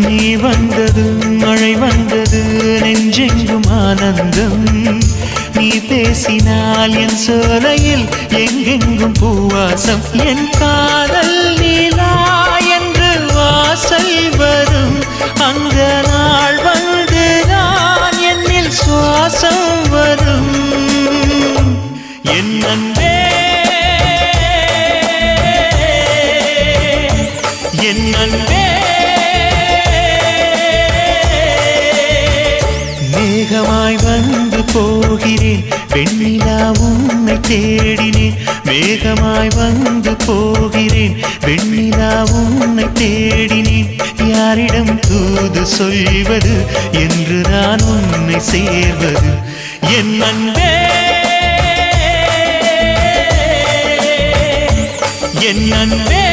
நீ வந்ததும் மழை வந்தது நெஞ்செங்கும் ஆனந்தம் நீ பேசினால் என் சோலையில் எங்கெங்கும் பூவாசம் என் காதல் நீலா என்று வாசல் வரும் அந்த நாள் வந்து நான் என்னில் சுவாசம் வரும் என் அன்பே என் அன்பே மேகமாய் வந்து போகிறேன் வெண்ணிலா உன்னை தேடினேன் மேகமாய் வந்து போகிறேன் வெண்ணிலா உன்னை தேடினேன் யாரிடம் தூது சொல்வது என்று நான் உன்னை சேர்வது என் அன்பே என் அன்பே